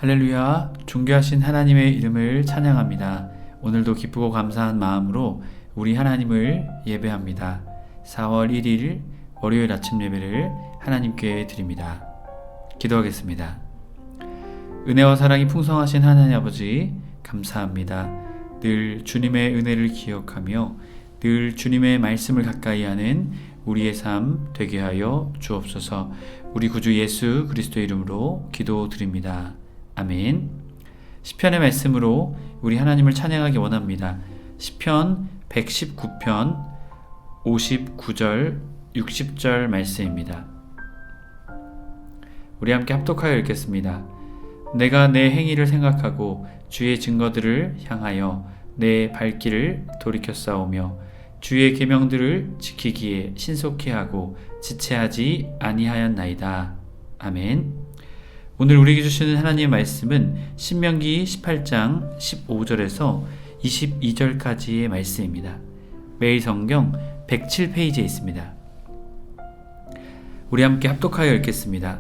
할렐루야, 존귀하신 하나님의 이름을 찬양합니다. 오늘도 기쁘고 감사한 마음으로 우리 하나님을 예배합니다. 4월 1일 월요일 아침 예배를 하나님께 드립니다. 기도하겠습니다. 은혜와 사랑이 풍성하신 하나님 아버지, 감사합니다. 늘 주님의 은혜를 기억하며 늘 주님의 말씀을 가까이 하는 우리의 삶 되게 하여 주옵소서. 우리 구주 예수 그리스도의 이름으로 기도드립니다. 아멘. 시편의 말씀으로 우리 하나님을 찬양하기 원합니다. 시편 119편 59절 60절 말씀입니다. 우리 함께 합독하여 읽겠습니다. 내가 내 행위를 생각하고 주의 증거들을 향하여 내 발길을 돌이켜 싸우며 주의 계명들을 지키기에 신속히 하고 지체하지 아니하였나이다. 아멘. 오늘 우리에게 주시는 하나님의 말씀은 신명기 18장 15절에서 22절까지의 말씀입니다. 매일 성경 107페이지에 있습니다. 우리 함께 합독하여 읽겠습니다.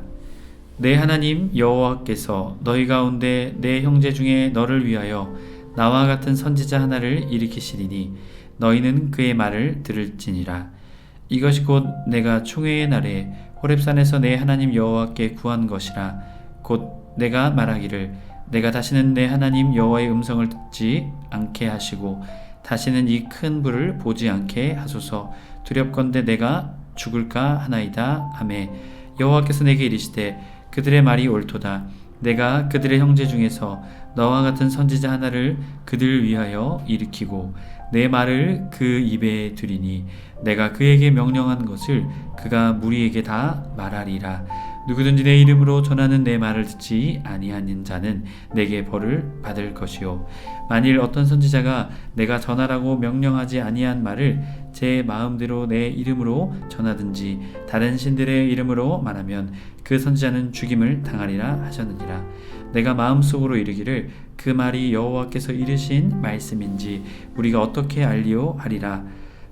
내 하나님 여호와께서 너희 가운데 내 형제 중에 너를 위하여 나와 같은 선지자 하나를 일으키시리니 너희는 그의 말을 들을지니라. 이것이 곧 내가 총회의 날에 호렙산에서 내 하나님 여호와께 구한 것이라. 곧 내가 말하기를 내가 다시는 내 하나님 여호와의 음성을 듣지 않게 하시고 다시는 이 큰 불을 보지 않게 하소서. 두렵건대 내가 죽을까 하나이다 하매 여호와께서 내게 이르시되 그들의 말이 옳도다. 내가 그들의 형제 중에서 너와 같은 선지자 하나를 그들 위하여 일으키고 내 말을 그 입에 두리니 내가 그에게 명령한 것을 그가 무리에게 다 말하리라. 누구든지 내 이름으로 전하는 내 말을 듣지 아니하는 자는 내게 벌을 받을 것이요. 만일 어떤 선지자가 내가 전하라고 명령하지 아니한 말을 제 마음대로 내 이름으로 전하든지 다른 신들의 이름으로 말하면 그 선지자는 죽임을 당하리라 하셨느니라. 내가 마음속으로 이르기를 그 말이 여호와께서 이르신 말씀인지 우리가 어떻게 알리오 하리라.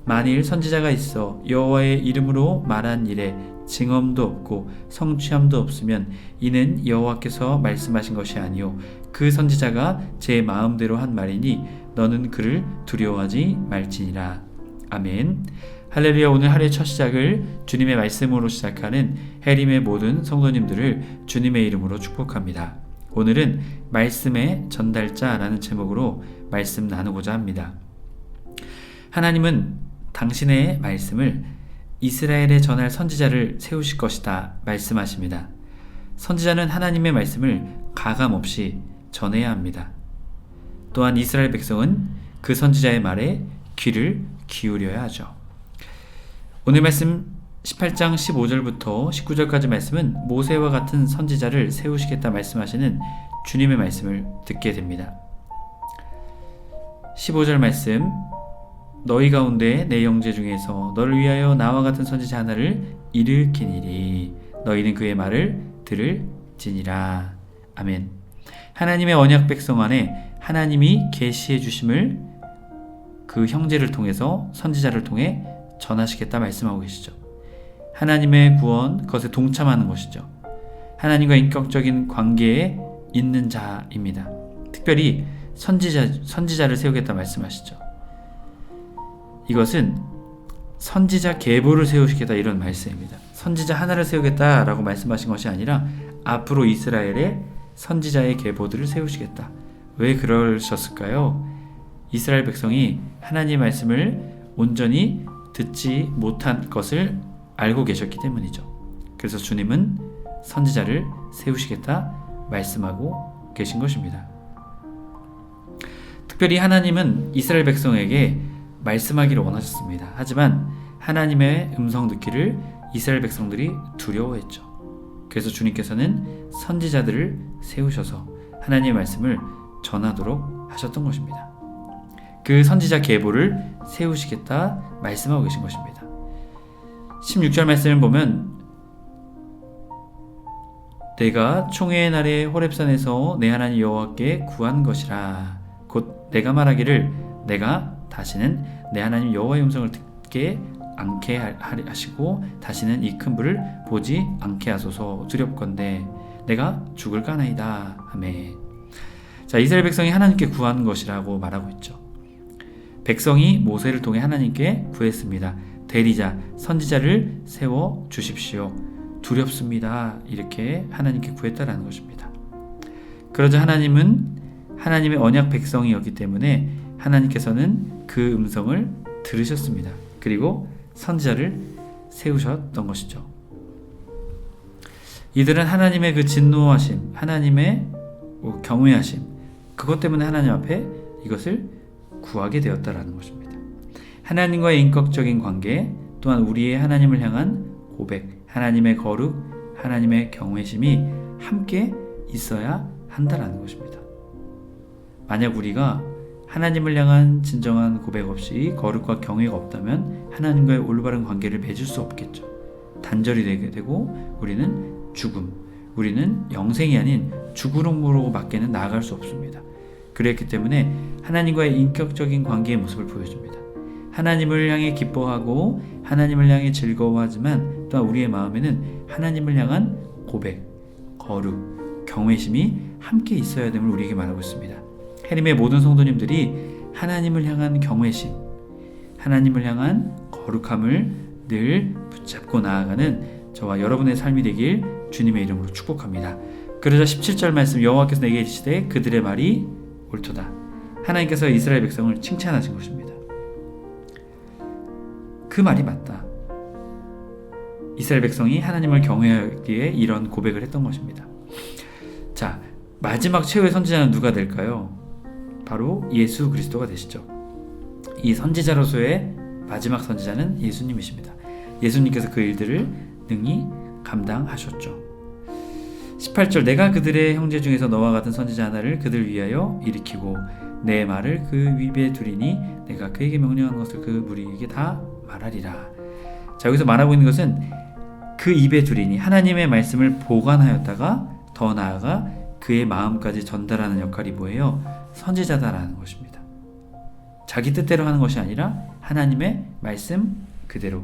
만일 선지자가 있어 여호와의 이름으로 말한 일에 증언도 없고 성취함도 없으면 이는 여호와께서 말씀하신 것이 아니요 그 선지자가 제 마음대로 한 말이니 너는 그를 두려워하지 말지니라. 아멘. 할렐루야. 오늘 하루의 첫 시작을 주님의 말씀으로 시작하는 해림의 모든 성도님들을 주님의 이름으로 축복합니다. 오늘은 말씀의 전달자라는 제목으로 말씀 나누고자 합니다. 하나님은 당신의 말씀을 이스라엘에 전할 선지자를 세우실 것이다 말씀하십니다. 선지자는 하나님의 말씀을 가감없이 전해야 합니다. 또한 이스라엘 백성은 그 선지자의 말에 귀를 기울여야 하죠. 오늘 말씀 18장 15절부터 19절까지 말씀은 모세와 같은 선지자를 세우시겠다 말씀하시는 주님의 말씀을 듣게 됩니다. 15절 말씀 너희 가운데 내 형제 중에서 너를 위하여 나와 같은 선지자 하나를 일으키니리 너희는 그의 말을 들을지니라. 아멘. 하나님의 언약 백성 안에 하나님이 계시해 주심을 그 형제를 통해서 선지자를 통해 전하시겠다 말씀하고 계시죠. 하나님의 구원 그것에 동참하는 것이죠. 하나님과 인격적인 관계에 있는 자입니다. 특별히 선지자를 세우겠다 말씀하시죠. 이것은 선지자 계보를 세우시겠다 이런 말씀입니다. 선지자 하나를 세우겠다라고 말씀하신 것이 아니라 앞으로 이스라엘의 선지자의 계보들을 세우시겠다. 왜 그러셨을까요? 이스라엘 백성이 하나님의 말씀을 온전히 듣지 못한 것을 알고 계셨기 때문이죠. 그래서 주님은 선지자를 세우시겠다 말씀하고 계신 것입니다. 특별히 하나님은 이스라엘 백성에게 말씀하기를 원하셨습니다. 하지만 하나님의 음성 듣기를 이스라엘 백성들이 두려워했죠. 그래서 주님께서는 선지자들을 세우셔서 하나님의 말씀을 전하도록 하셨던 것입니다. 그 선지자 계보를 세우시겠다 말씀하고 계신 것입니다. 16절 말씀을 보면 내가 총회의 날에 호렙산에서 내 하나님 여호와께 구한 것이라. 곧 내가 말하기를 내가 다시는 내 하나님 여호와의 음성을 듣게 않게 하시고 다시는 이 큰 불을 보지 않게 하소서. 두렵건대 내가 죽을까나이다. 아멘. 자, 이스라엘 백성이 하나님께 구한 것이라고 말하고 있죠. 백성이 모세를 통해 하나님께 구했습니다. 대리자, 선지자를 세워 주십시오. 두렵습니다. 이렇게 하나님께 구했다라는 것입니다. 그러자 하나님은 하나님의 언약 백성이었기 때문에 하나님께서는 그 음성을 들으셨습니다. 그리고 선지자를 세우셨던 것이죠. 이들은 하나님의 그 진노하심, 하나님의 경외하심, 그것 때문에 하나님 앞에 이것을 구하게 되었다라는 것입니다. 하나님과의 인격적인 관계, 또한 우리의 하나님을 향한 고백, 하나님의 거룩, 하나님의 경외심이 함께 있어야 한다라는 것입니다. 만약 우리가 하나님을 향한 진정한 고백 없이 거룩과 경외가 없다면 하나님과의 올바른 관계를 맺을 수 없겠죠. 단절이 되게 되고 우리는 죽음, 우리는 영생이 아닌 죽음으로 밖에는 나아갈 수 없습니다. 그렇기 때문에 하나님과의 인격적인 관계의 모습을 보여줍니다. 하나님을 향해 기뻐하고 하나님을 향해 즐거워하지만 또한 우리의 마음에는 하나님을 향한 고백, 거룩, 경외심이 함께 있어야 됨을 우리에게 말하고 있습니다. 해림의 모든 성도님들이 하나님을 향한 경외심, 하나님을 향한 거룩함을 늘 붙잡고 나아가는 저와 여러분의 삶이 되길 주님의 이름으로 축복합니다. 그러자 17절 말씀, 여호와께서 내게 이르시되 그들의 말이 옳도다. 하나님께서 이스라엘 백성을 칭찬하신 것입니다. 그 말이 맞다. 이스라엘 백성이 하나님을 경외하기에 이런 고백을 했던 것입니다. 자, 마지막 최후의 선지자는 누가 될까요? 바로 예수 그리스도가 되시죠. 이 선지자로서의 마지막 선지자는 예수님이십니다. 예수님께서 그 일들을 능히 감당하셨죠. 18절, 내가 그들의 형제 중에서 너와 같은 선지자 하나를 그들 위하여 일으키고 내 말을 그 입에 두리니 내가 그에게 명령한 것을 그 무리에게 다 말하리라. 자, 여기서 말하고 있는 것은 그 입에 두리니 하나님의 말씀을 보관하였다가 더 나아가 그의 마음까지 전달하는 역할이 뭐예요? 선지자다라는 것입니다. 자기 뜻대로 하는 것이 아니라 하나님의 말씀 그대로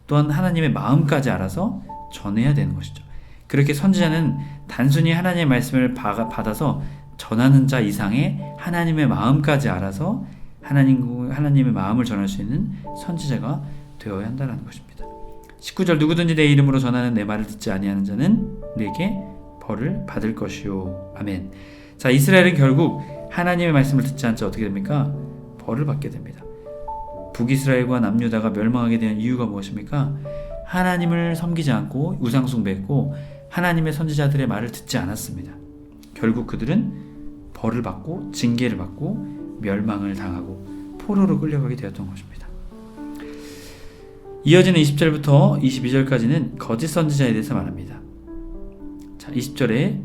또한 하나님의 마음까지 알아서 전해야 되는 것이죠. 그렇게 선지자는 단순히 하나님의 말씀을 받아서 전하는 자 이상의 하나님의 마음까지 알아서 하나님의 마음을 전할 수 있는 선지자가 되어야 한다는 것입니다. 19절, 누구든지 내 이름으로 전하는 내 말을 듣지 아니하는 자는 내게 벌을 받을 것이요. 아멘. 자, 이스라엘은 결국 하나님의 말씀을 듣지 않자 어떻게 됩니까? 벌을 받게 됩니다. 북이스라엘과 남유다가 멸망하게 된 이유가 무엇입니까? 하나님을 섬기지 않고 우상 숭배했고 하나님의 선지자들의 말을 듣지 않았습니다. 결국 그들은 벌을 받고 징계를 받고 멸망을 당하고 포로로 끌려가게 되었던 것입니다. 이어지는 20절부터 22절까지는 거짓 선지자에 대해서 말합니다. 자, 20절에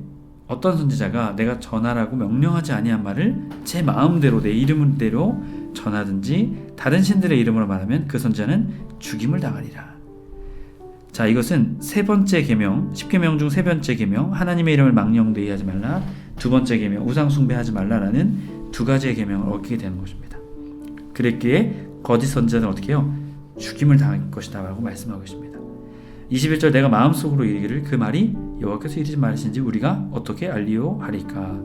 어떤 선지자가 내가 전하라고 명령하지 아니한 말을 제 마음대로 내 이름대로 전하든지 다른 신들의 이름으로 말하면 그 선지자는 죽임을 당하리라. 자, 이것은 세 번째 계명, 10계명 중 세 번째 계명, 하나님의 이름을 망령되이 하지 말라, 두 번째 계명, 우상 숭배하지 말라라는 두 가지의 계명을 어기게 되는 것입니다. 그랬기에 거짓 선지자는 어떻게 해요? 죽임을 당할 것이다 라고 말씀하고 있습니다. 21절, 내가 마음속으로 이르기를 그 말이 여호와께서 이르신 말이신지 우리가 어떻게 알리오 하리까.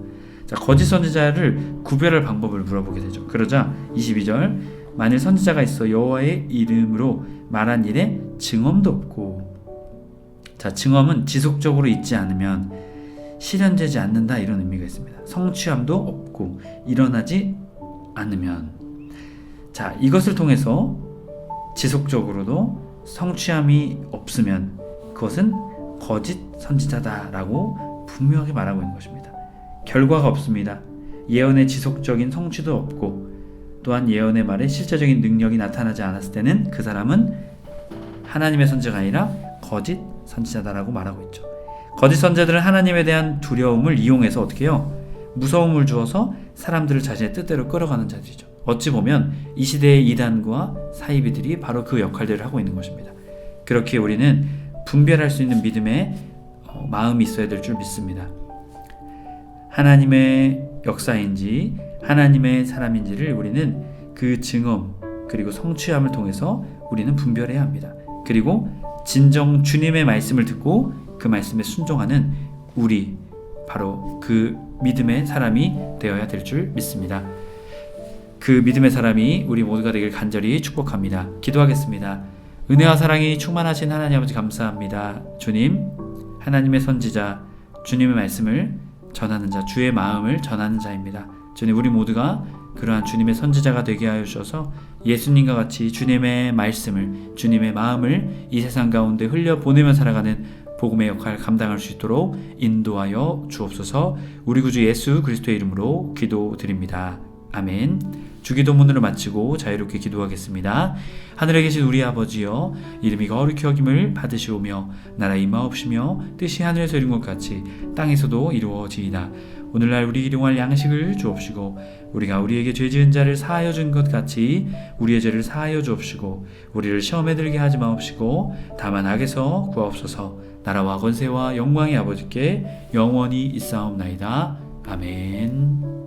자, 거짓 선지자를 구별할 방법을 물어보게 되죠. 그러자 22절, 만일 선지자가 있어 여호와의 이름으로 말한 일에 증언도 없고, 자, 증언은 지속적으로 있지 않으면 실현되지 않는다 이런 의미가 있습니다. 성취함도 없고 일어나지 않으면, 자, 이것을 통해서 지속적으로도 성취함이 없으면 그것은 거짓 선지자다라고 분명하게 말하고 있는 것입니다. 결과가 없습니다. 예언의 지속적인 성취도 없고 또한 예언의 말에 실제적인 능력이 나타나지 않았을 때는 그 사람은 하나님의 선지자가 아니라 거짓 선지자다라고 말하고 있죠. 거짓 선지자들은 하나님에 대한 두려움을 이용해서 어떻게 해요? 무서움을 주어서 사람들을 자신의 뜻대로 끌어가는 자들이죠. 어찌 보면 이 시대의 이단과 사이비들이 바로 그 역할들을 하고 있는 것입니다. 그렇게 우리는 분별할 수 있는 믿음의 마음이 있어야 될 줄 믿습니다. 하나님의 역사인지 하나님의 사람인지를 우리는 그 증언 그리고 성취함을 통해서 우리는 분별해야 합니다. 그리고 진정 주님의 말씀을 듣고 그 말씀에 순종하는 우리, 바로 그 믿음의 사람이 되어야 될 줄 믿습니다. 그 믿음의 사람이 우리 모두가 되길 간절히 축복합니다. 기도하겠습니다. 은혜와 사랑이 충만하신 하나님 아버지 감사합니다. 주님, 하나님의 선지자, 주님의 말씀을 전하는 자, 주의 마음을 전하는 자입니다. 주님, 우리 모두가 그러한 주님의 선지자가 되게 하여 주셔서 예수님과 같이 주님의 말씀을, 주님의 마음을 이 세상 가운데 흘려보내며 살아가는 복음의 역할 감당할 수 있도록 인도하여 주옵소서. 우리 구주 예수 그리스도의 이름으로 기도드립니다. 아멘. 주기도문으로 마치고 자유롭게 기도하겠습니다. 하늘에 계신 우리 아버지여, 이름이 거룩히 여김을 받으시오며 나라 임하옵시며 뜻이 하늘에서 이룬 것 같이 땅에서도 이루어지이다. 오늘날 우리 일용할 양식을 주옵시고 우리가 우리에게 죄 지은 자를 사하여 준 것 같이 우리의 죄를 사하여 주옵시고 우리를 시험에 들게 하지 마옵시고 다만 악에서 구하옵소서. 나라와 권세와 영광의 아버지께 영원히 있사옵나이다. 아멘.